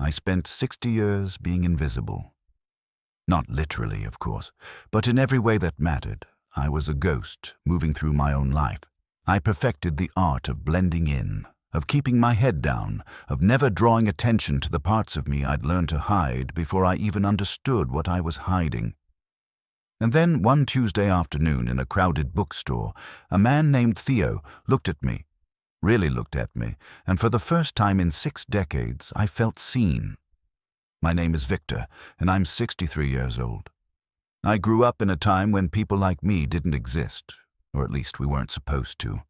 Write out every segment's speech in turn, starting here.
I spent 60 years being invisible. Not literally, of course, but in every way that mattered. I was a ghost moving through my own life. I perfected the art of blending in, of keeping my head down, of never drawing attention to the parts of me I'd learned to hide before I even understood what I was hiding. And then one Tuesday afternoon in a crowded bookstore, a man named Theo looked at me, really looked at me, and for the first time in 6 decades, I felt seen. My name is Victor, and I'm 63 years old. I grew up in a time when people like me didn't exist, or at least we weren't supposed to.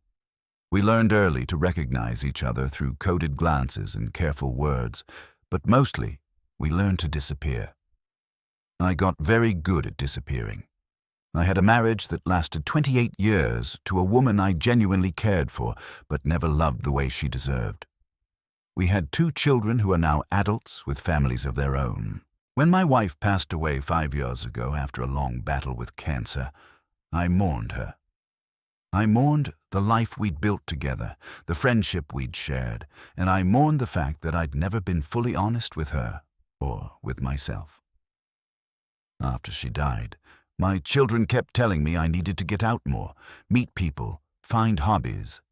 We learned early to recognize each other through coded glances and careful words, but mostly we learned to disappear. I got very good at disappearing. I had a marriage that lasted 28 years to a woman I genuinely cared for, but never loved the way she deserved. We had 2 children who are now adults with families of their own. When my wife passed away 5 years ago after a long battle with cancer, I mourned her. I mourned the life we'd built together, the friendship we'd shared, and I mourned the fact that I'd never been fully honest with her or with myself. After she died, my children kept telling me I needed to get out more, meet people, find hobbies.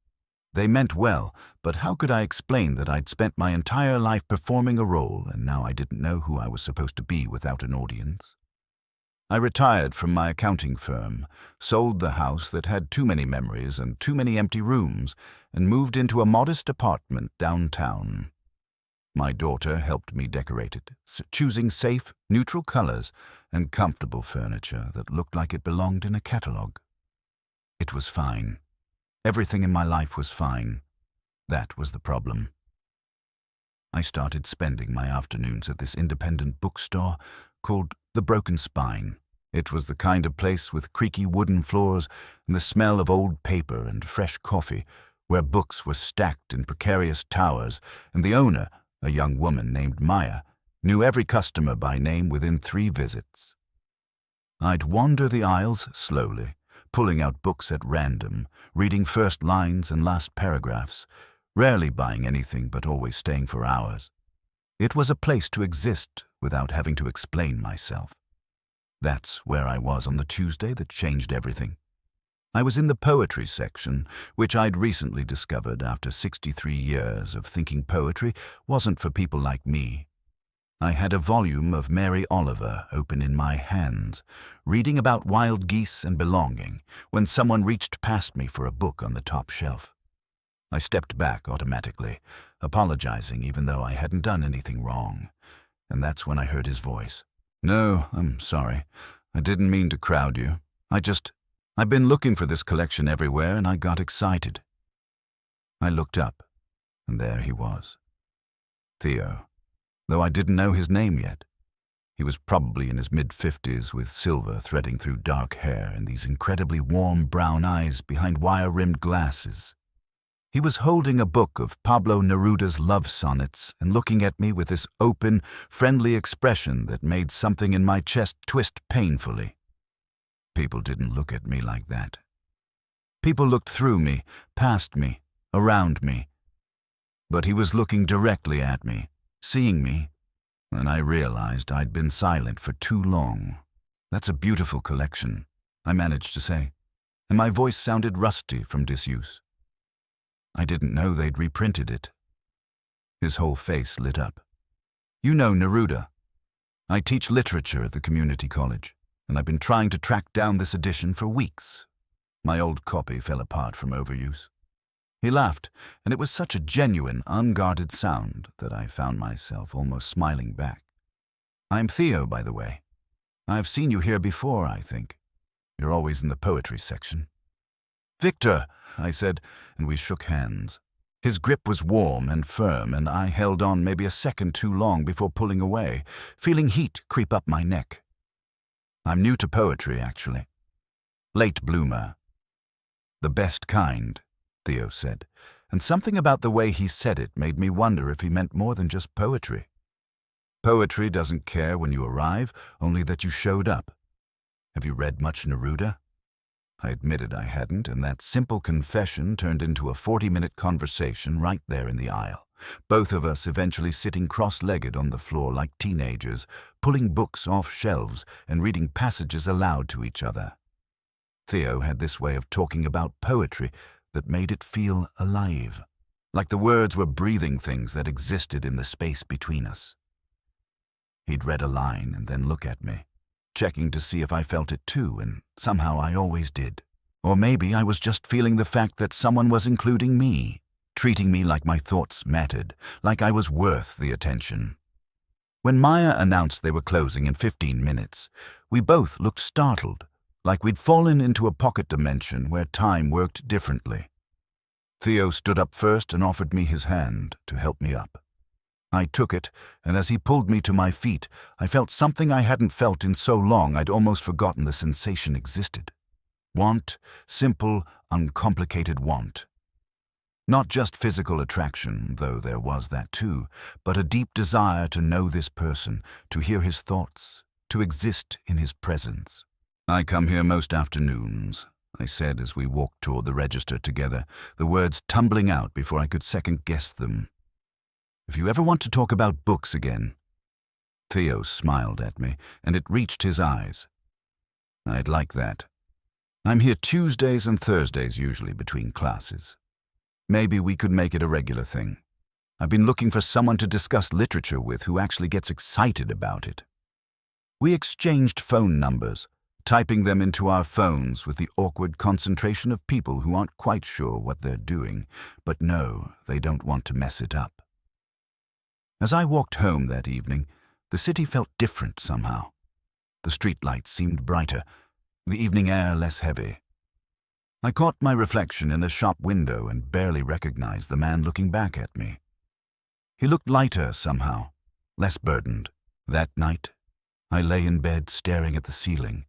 They meant well, but how could I explain that I'd spent my entire life performing a role and now I didn't know who I was supposed to be without an audience? I retired from my accounting firm, sold the house that had too many memories and too many empty rooms, and moved into a modest apartment downtown. My daughter helped me decorate it, choosing safe, neutral colors and comfortable furniture that looked like it belonged in a catalog. It was fine. Everything in my life was fine. That was the problem. I started spending my afternoons at this independent bookstore called The Broken Spine. It was the kind of place with creaky wooden floors and the smell of old paper and fresh coffee, where books were stacked in precarious towers, and the owner, a young woman named Maya, knew every customer by name within 3 visits. I'd wander the aisles slowly, pulling out books at random, reading first lines and last paragraphs, rarely buying anything but always staying for hours. It was a place to exist without having to explain myself. That's where I was on the Tuesday that changed everything. I was in the poetry section, which I'd recently discovered after 63 years of thinking poetry wasn't for people like me. I had a volume of Mary Oliver open in my hands, reading about wild geese and belonging, when someone reached past me for a book on the top shelf. I stepped back automatically, apologizing even though I hadn't done anything wrong. And that's when I heard his voice. "No, I'm sorry. I didn't mean to crowd you. I've been looking for this collection everywhere and I got excited." I looked up, and there he was. Theo, though I didn't know his name yet. He was probably in his mid-50s with silver threading through dark hair and these incredibly warm brown eyes behind wire-rimmed glasses. He was holding a book of Pablo Neruda's love sonnets and looking at me with this open, friendly expression that made something in my chest twist painfully. People didn't look at me like that. People looked through me, past me, around me. But he was looking directly at me, seeing me, and I realized I'd been silent for too long. "That's a beautiful collection," I managed to say, and my voice sounded rusty from disuse. I didn't know they'd reprinted it. His whole face lit up. "You know Neruda. I teach literature at the community college, and I've been trying to track down this edition for weeks. My old copy fell apart from overuse." He laughed, and it was such a genuine, unguarded sound that I found myself almost smiling back. "I'm Theo, by the way. I've seen you here before, I think. You're always in the poetry section." "Victor," I said, and we shook hands. His grip was warm and firm, and I held on maybe a second too long before pulling away, feeling heat creep up my neck. "I'm new to poetry, actually. Late bloomer." "The best kind," Theo said, and something about the way he said it made me wonder if he meant more than just poetry. "Poetry doesn't care when you arrive, only that you showed up. Have you read much Neruda?" I admitted I hadn't, and that simple confession turned into a 40-minute conversation right there in the aisle. both of us eventually sitting cross-legged on the floor like teenagers, pulling books off shelves and reading passages aloud to each other. Theo had this way of talking about poetry that made it feel alive, like the words were breathing things that existed in the space between us. He'd read a line and then look at me, checking to see if I felt it too, and somehow I always did. Or maybe I was just feeling the fact that someone was including me, treating me like my thoughts mattered, like I was worth the attention. When Maya announced they were closing in 15 minutes, we both looked startled, like we'd fallen into a pocket dimension where time worked differently. Theo stood up first and offered me his hand to help me up. I took it, and as he pulled me to my feet, I felt something I hadn't felt in so long I'd almost forgotten the sensation existed. Want, simple, uncomplicated want. Not just physical attraction, though there was that too, but a deep desire to know this person, to hear his thoughts, to exist in his presence. "I come here most afternoons," I said as we walked toward the register together, the words tumbling out before I could second-guess them. "If you ever want to talk about books again." Theo smiled at me, and it reached his eyes. "I'd like that. I'm here Tuesdays and Thursdays usually between classes. Maybe we could make it a regular thing. I've been looking for someone to discuss literature with who actually gets excited about it." We exchanged phone numbers, typing them into our phones with the awkward concentration of people who aren't quite sure what they're doing, but know they don't want to mess it up. As I walked home that evening, the city felt different somehow. The streetlights seemed brighter, the evening air less heavy. I caught my reflection in a shop window and barely recognized the man looking back at me. He looked lighter somehow, less burdened. That night, I lay in bed staring at the ceiling,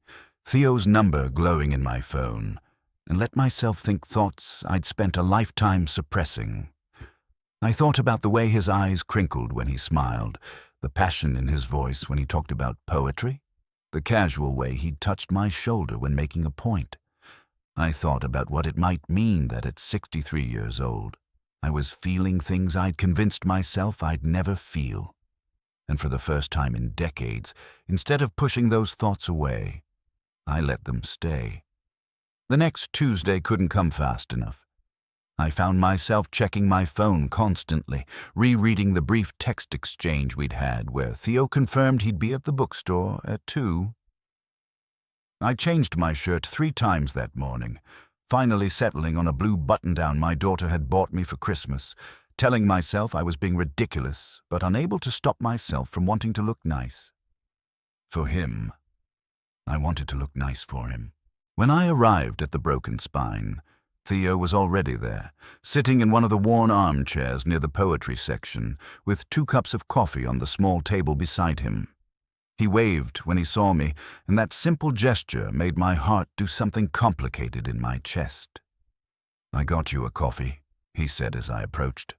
Theo's number glowing in my phone, and let myself think thoughts I'd spent a lifetime suppressing. I thought about the way his eyes crinkled when he smiled, the passion in his voice when he talked about poetry, the casual way he'd touched my shoulder when making a point. I thought about what it might mean that at 63 years old, I was feeling things I'd convinced myself I'd never feel. And for the first time in decades, instead of pushing those thoughts away, I let them stay. The next Tuesday couldn't come fast enough. I found myself checking my phone constantly, rereading the brief text exchange we'd had where Theo confirmed he'd be at the bookstore at 2. I changed my shirt 3 times that morning, finally settling on a blue button-down my daughter had bought me for Christmas, telling myself I was being ridiculous, but unable to stop myself from wanting to look nice. For him. I wanted to look nice for him. When I arrived at the Broken Spine, Theo was already there, sitting in one of the worn armchairs near the poetry section, with 2 cups of coffee on the small table beside him. He waved when he saw me, and that simple gesture made my heart do something complicated in my chest. "I got you a coffee," he said as I approached.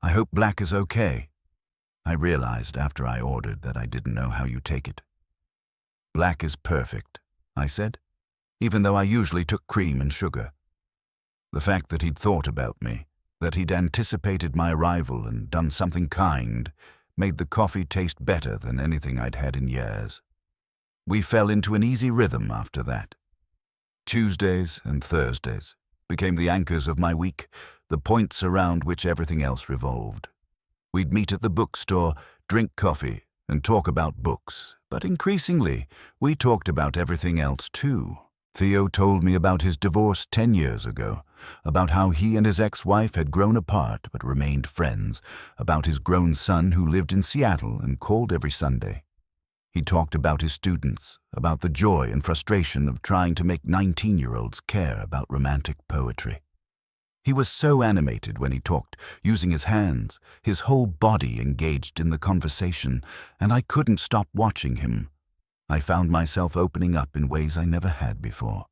"I hope black is okay." I realized after I ordered that I didn't know how you take it. "Black is perfect," I said, even though I usually took cream and sugar. The fact that he'd thought about me, that he'd anticipated my arrival and done something kind, made the coffee taste better than anything I'd had in years. We fell into an easy rhythm after that. Tuesdays and Thursdays became the anchors of my week, the points around which everything else revolved. We'd meet at the bookstore, drink coffee, and talk about books, but increasingly, we talked about everything else too. Theo told me about his divorce 10 years ago, about how he and his ex-wife had grown apart but remained friends, about his grown son who lived in Seattle and called every Sunday. He talked about his students, about the joy and frustration of trying to make 19-year-olds care about romantic poetry. He was so animated when he talked, using his hands, his whole body engaged in the conversation, and I couldn't stop watching him. I found myself opening up in ways I never had before.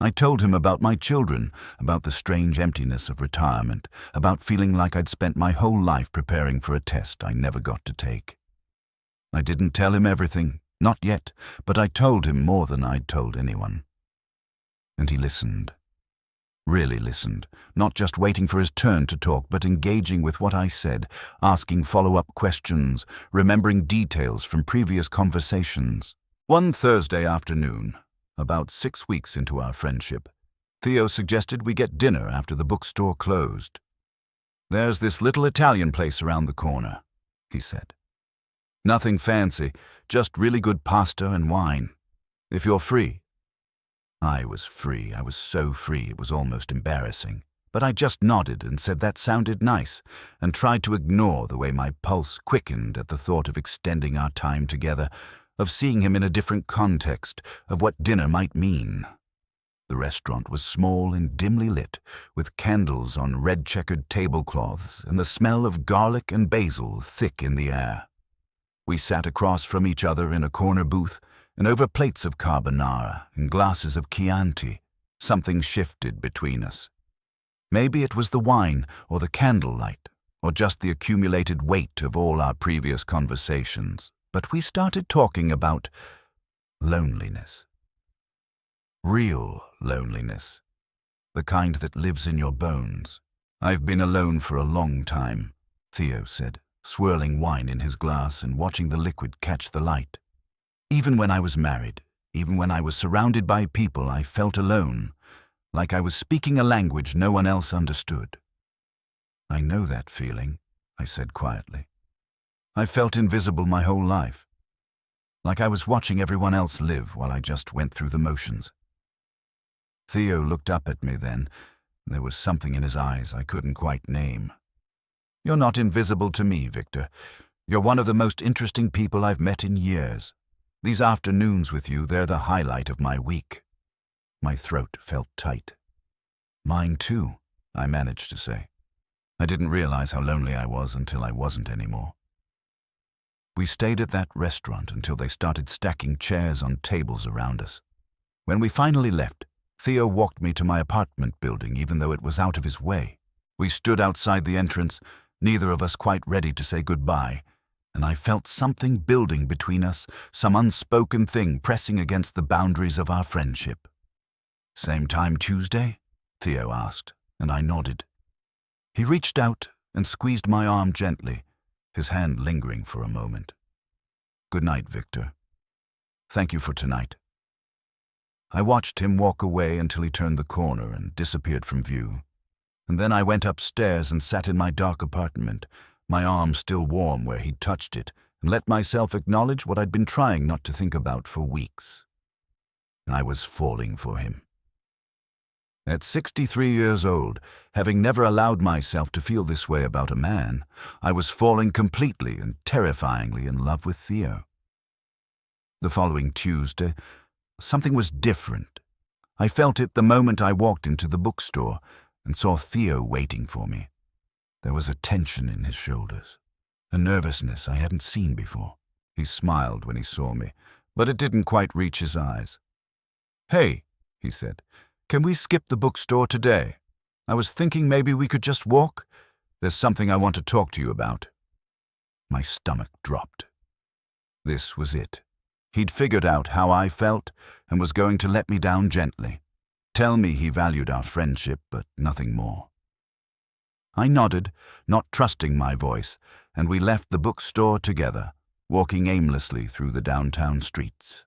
I told him about my children, about the strange emptiness of retirement, about feeling like I'd spent my whole life preparing for a test I never got to take. I didn't tell him everything, not yet, but I told him more than I'd told anyone. And he listened. Really listened, not just waiting for his turn to talk, but engaging with what I said, asking follow-up questions, remembering details from previous conversations. One Thursday afternoon, about 6 weeks into our friendship, Theo suggested we get dinner after the bookstore closed. "There's this little Italian place around the corner," he said. "Nothing fancy, just really good pasta and wine. If you're free." I was free. I was so free it was almost embarrassing. But I just nodded and said that sounded nice, and tried to ignore the way my pulse quickened at the thought of extending our time together, of seeing him in a different context, of what dinner might mean. The restaurant was small and dimly lit, with candles on red-checkered tablecloths and the smell of garlic and basil thick in the air. We sat across from each other in a corner booth, and over plates of carbonara and glasses of Chianti, something shifted between us. Maybe it was the wine or the candlelight, or just the accumulated weight of all our previous conversations, but we started talking about loneliness. Real loneliness. The kind that lives in your bones. "I've been alone for a long time," Theo said, swirling wine in his glass and watching the liquid catch the light. "Even when I was married, even when I was surrounded by people, I felt alone, like I was speaking a language no one else understood." "I know that feeling," I said quietly. "I felt invisible my whole life, like I was watching everyone else live while I just went through the motions." Theo looked up at me then. There was something in his eyes I couldn't quite name. "You're not invisible to me, Victor. You're one of the most interesting people I've met in years. These afternoons with you, they're the highlight of my week." My throat felt tight. "Mine too," I managed to say. I didn't realize how lonely I was until I wasn't anymore. We stayed at that restaurant until they started stacking chairs on tables around us. When we finally left, Theo walked me to my apartment building even though it was out of his way. We stood outside the entrance, neither of us quite ready to say goodbye, and I felt something building between us, some unspoken thing pressing against the boundaries of our friendship. "Same time Tuesday?" Theo asked, and I nodded. He reached out and squeezed my arm gently, his hand lingering for a moment. "Good night, Victor. Thank you for tonight." I watched him walk away until he turned the corner and disappeared from view. And then I went upstairs and sat in my dark apartment, my arm still warm where he'd touched it, and let myself acknowledge what I'd been trying not to think about for weeks. I was falling for him. At 63 years old, having never allowed myself to feel this way about a man, I was falling completely and terrifyingly in love with Theo. The following Tuesday, something was different. I felt it the moment I walked into the bookstore and saw Theo waiting for me. There was a tension in his shoulders, a nervousness I hadn't seen before. He smiled when he saw me, but it didn't quite reach his eyes. "Hey," he said, "can we skip the bookstore today? I was thinking maybe we could just walk. There's something I want to talk to you about." My stomach dropped. This was it. He'd figured out how I felt and was going to let me down gently. Tell me he valued our friendship, but nothing more. I nodded, not trusting my voice, and we left the bookstore together, walking aimlessly through the downtown streets.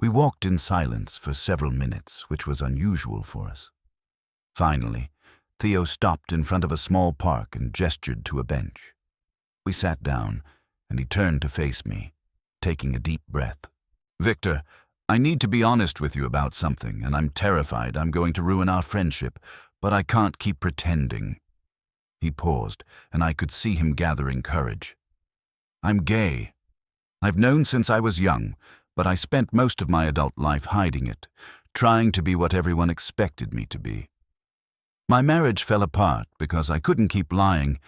We walked in silence for several minutes, which was unusual for us. Finally, Theo stopped in front of a small park and gestured to a bench. We sat down, and he turned to face me, taking a deep breath. "Victor, I need to be honest with you about something, and I'm terrified I'm going to ruin our friendship, but I can't keep pretending." He paused, and I could see him gathering courage. "I'm gay. I've known since I was young, but I spent most of my adult life hiding it, trying to be what everyone expected me to be. My marriage fell apart because I couldn't keep lying,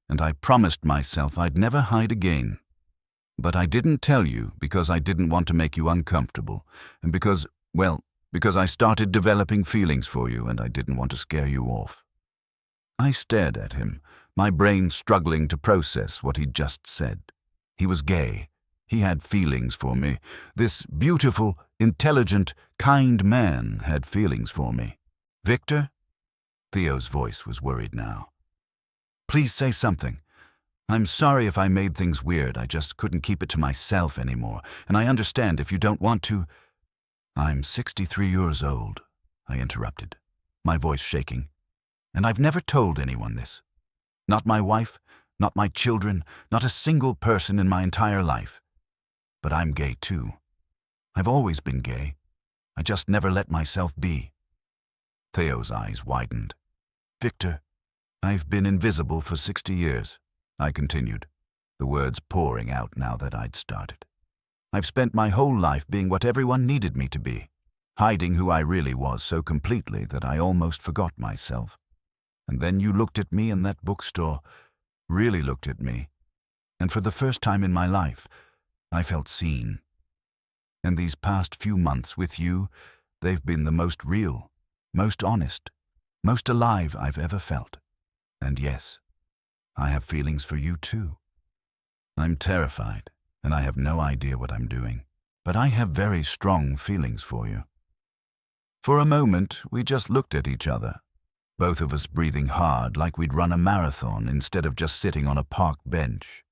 and I promised myself I'd never hide again. But I didn't tell you because I didn't want to make you uncomfortable, and because I started developing feelings for you and I didn't want to scare you off." I stared at him, my brain struggling to process what he'd just said. He was gay. He had feelings for me. This beautiful, intelligent, kind man had feelings for me. Victor? Theo's voice was worried now. Please say something. I'm sorry if I made things weird. I just couldn't keep it to myself anymore, and I understand if you don't want to. I'm 63 years old, I interrupted, my voice shaking, and I've never told anyone this. Not my wife, not my children, not a single person in my entire life. But I'm gay too. I've always been gay. I just never let myself be. Theo's eyes widened. Victor, I've been invisible for 60 years, I continued, the words pouring out now that I'd started. I've spent my whole life being what everyone needed me to be, hiding who I really was so completely that I almost forgot myself. And then you looked at me in that bookstore, really looked at me, and for the first time in my life, I felt seen. And these past few months with you, they've been the most real, most honest, most alive I've ever felt. And yes, I have feelings for you too. I'm terrified, and I have no idea what I'm doing, but I have very strong feelings for you. For a moment, we just looked at each other, both of us breathing hard like we'd run a marathon instead of just sitting on a park bench.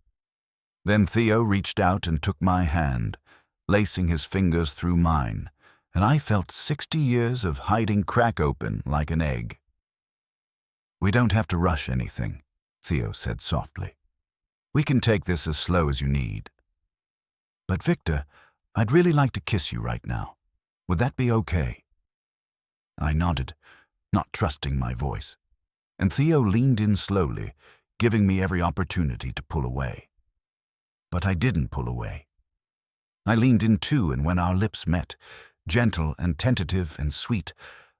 Then Theo reached out and took my hand, lacing his fingers through mine, and I felt 60 years of hiding crack open like an egg. We don't have to rush anything, Theo said softly. We can take this as slow as you need. But Victor, I'd really like to kiss you right now. Would that be okay? I nodded, not trusting my voice, and Theo leaned in slowly, giving me every opportunity to pull away. But I didn't pull away. I leaned in too, and when our lips met, gentle and tentative and sweet,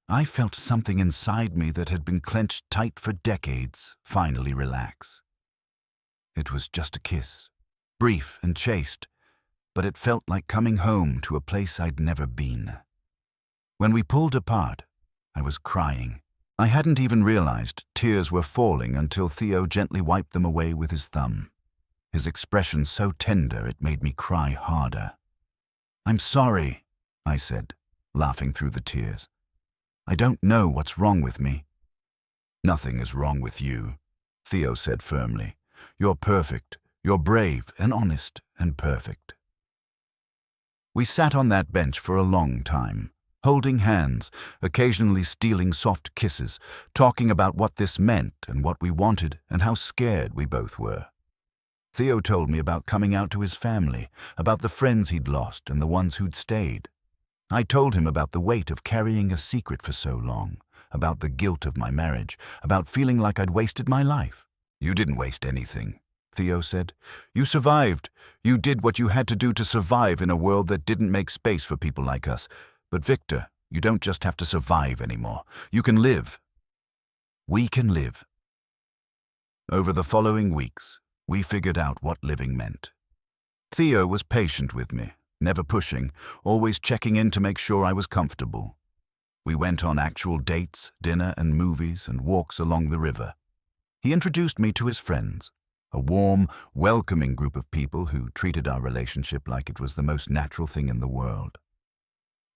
I felt something inside me that had been clenched tight for decades finally relax. It was just a kiss, brief and chaste, but it felt like coming home to a place I'd never been. When we pulled apart, I was crying. I hadn't even realized tears were falling until Theo gently wiped them away with his thumb. His expression so tender it made me cry harder. I'm sorry, I said, laughing through the tears. I don't know what's wrong with me. Nothing is wrong with you, Theo said firmly. You're perfect. You're brave and honest and perfect. We sat on that bench for a long time, holding hands, occasionally stealing soft kisses, talking about what this meant and what we wanted and how scared we both were. Theo told me about coming out to his family, about the friends he'd lost and the ones who'd stayed. I told him about the weight of carrying a secret for so long, about the guilt of my marriage, about feeling like I'd wasted my life. You didn't waste anything, Theo said. You survived. You did what you had to do to survive in a world that didn't make space for people like us. But Victor, you don't just have to survive anymore. You can live. We can live. Over the following weeks, we figured out what living meant. Theo was patient with me, never pushing, always checking in to make sure I was comfortable. We went on actual dates, dinner and movies and walks along the river. He introduced me to his friends, a warm, welcoming group of people who treated our relationship like it was the most natural thing in the world.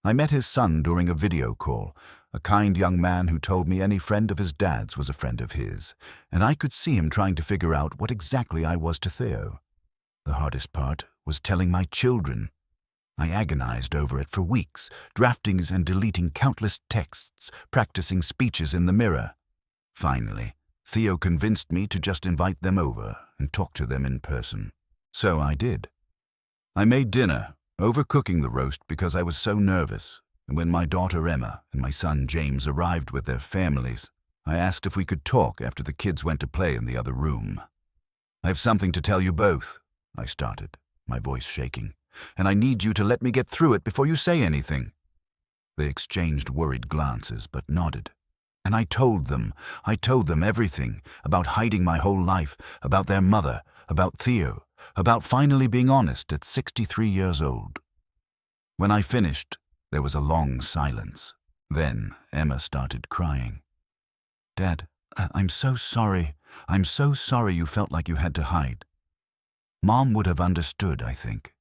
I met his son during a video call, a kind young man who told me any friend of his dad's was a friend of his, and I could see him trying to figure out what exactly I was to Theo. The hardest part was telling my children. I agonized over it for weeks, drafting and deleting countless texts, practicing speeches in the mirror. Finally, Theo convinced me to just invite them over and talk to them in person. So I did. I made dinner, overcooking the roast because I was so nervous, and when my daughter Emma and my son James arrived with their families, I asked if we could talk after the kids went to play in the other room. I have something to tell you both, I started, my voice shaking, and I need you to let me get through it before you say anything. They exchanged worried glances but nodded. And I told them everything, about hiding my whole life, about their mother, about Theo, about finally being honest at 63 years old. When I finished, there was a long silence. Then Emma started crying. Dad, I'm so sorry. I'm so sorry you felt like you had to hide. Mom would have understood, I think.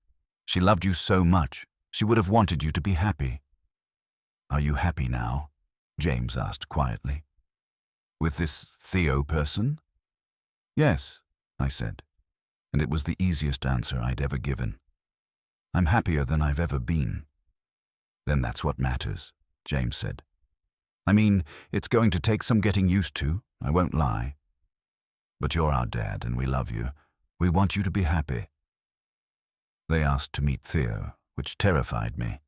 She loved you so much. She would have wanted you to be happy. Are you happy now? James asked quietly. With this Theo person? Yes, I said, and it was the easiest answer I'd ever given. I'm happier than I've ever been. Then that's what matters, James said. I mean, it's going to take some getting used to, I won't lie. But you're our dad and we love you. We want you to be happy. They asked to meet Theo, which terrified me.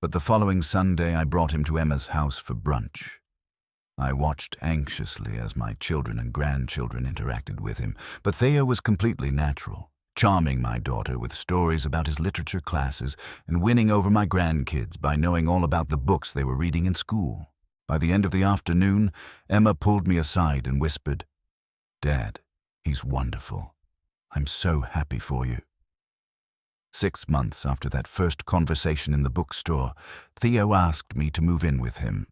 But the following Sunday I brought him to Emma's house for brunch. I watched anxiously as my children and grandchildren interacted with him, but Theo was completely natural, charming my daughter with stories about his literature classes and winning over my grandkids by knowing all about the books they were reading in school. By the end of the afternoon, Emma pulled me aside and whispered, "Dad, he's wonderful. I'm so happy for you." 6 months after that first conversation in the bookstore, Theo asked me to move in with him.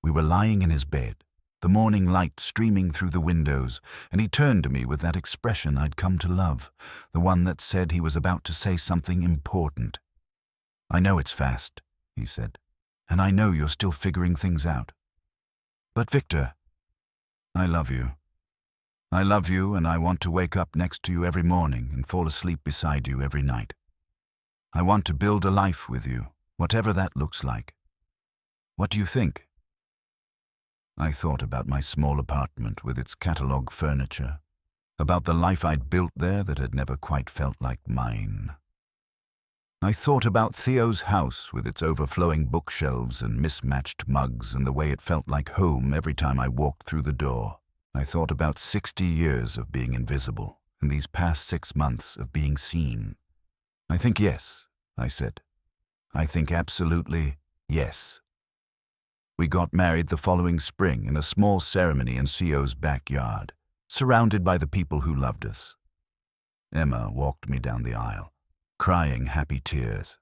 We were lying in his bed, the morning light streaming through the windows, and he turned to me with that expression I'd come to love, the one that said he was about to say something important. "I know it's fast," he said, "and I know you're still figuring things out. But Victor, I love you. I love you, and I want to wake up next to you every morning and fall asleep beside you every night. I want to build a life with you, whatever that looks like. What do you think?" I thought about my small apartment with its catalogue furniture, about the life I'd built there that had never quite felt like mine. I thought about Theo's house with its overflowing bookshelves and mismatched mugs and the way it felt like home every time I walked through the door. I thought about 60 years of being invisible and these past 6 months of being seen. "I think yes," I said. "I think absolutely yes." We got married the following spring in a small ceremony in Theo's backyard, surrounded by the people who loved us. Emma walked me down the aisle, crying happy tears.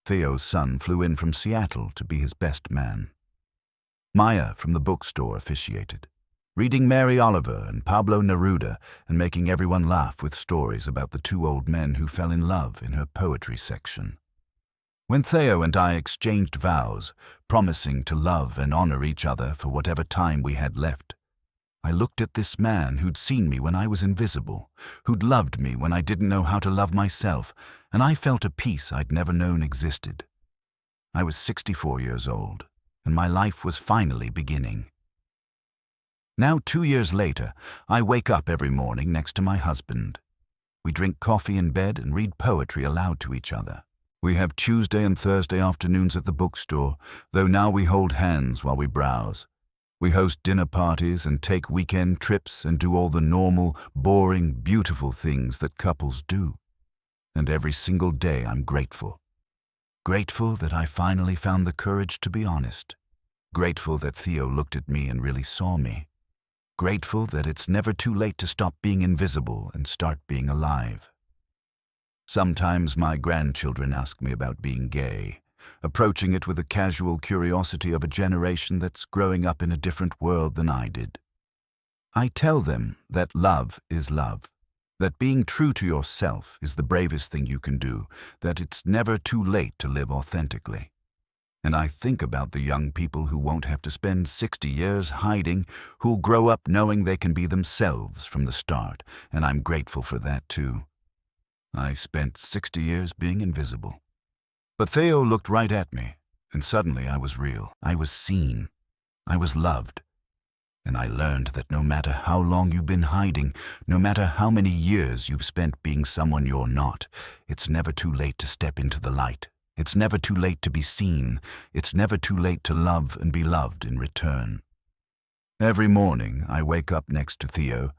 Theo's son flew in from Seattle to be his best man. Maya from the bookstore officiated, reading Mary Oliver and Pablo Neruda and making everyone laugh with stories about the 2 old men who fell in love in her poetry section. When Theo and I exchanged vows, promising to love and honor each other for whatever time we had left, I looked at this man who'd seen me when I was invisible, who'd loved me when I didn't know how to love myself, and I felt a peace I'd never known existed. I was 64 years old, and my life was finally beginning. Now 2 years later, I wake up every morning next to my husband. We drink coffee in bed and read poetry aloud to each other. We have Tuesday and Thursday afternoons at the bookstore, though now we hold hands while we browse. We host dinner parties and take weekend trips and do all the normal, boring, beautiful things that couples do. And every single day I'm grateful. Grateful that I finally found the courage to be honest. Grateful that Theo looked at me and really saw me. Grateful that it's never too late to stop being invisible and start being alive. Sometimes my grandchildren ask me about being gay, approaching it with the casual curiosity of a generation that's growing up in a different world than I did. I tell them that love is love, that being true to yourself is the bravest thing you can do, that it's never too late to live authentically. And I think about the young people who won't have to spend 60 years hiding, who'll grow up knowing they can be themselves from the start, and I'm grateful for that too. I spent 60 years being invisible. But Theo looked right at me, and suddenly I was real. I was seen. I was loved. And I learned that no matter how long you've been hiding, no matter how many years you've spent being someone you're not, it's never too late to step into the light. It's never too late to be seen. It's never too late to love and be loved in return. Every morning I wake up next to Theo,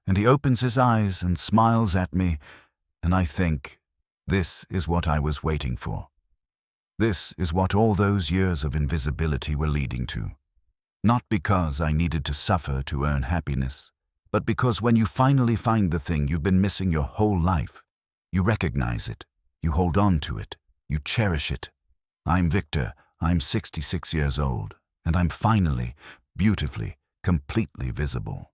and he opens his eyes and smiles at me, and I think, this is what I was waiting for. This is what all those years of invisibility were leading to. Not because I needed to suffer to earn happiness, but because when you finally find the thing you've been missing your whole life, you recognize it, you hold on to it, you cherish it. I'm Victor, I'm 66 years old, and I'm finally, beautifully, completely visible.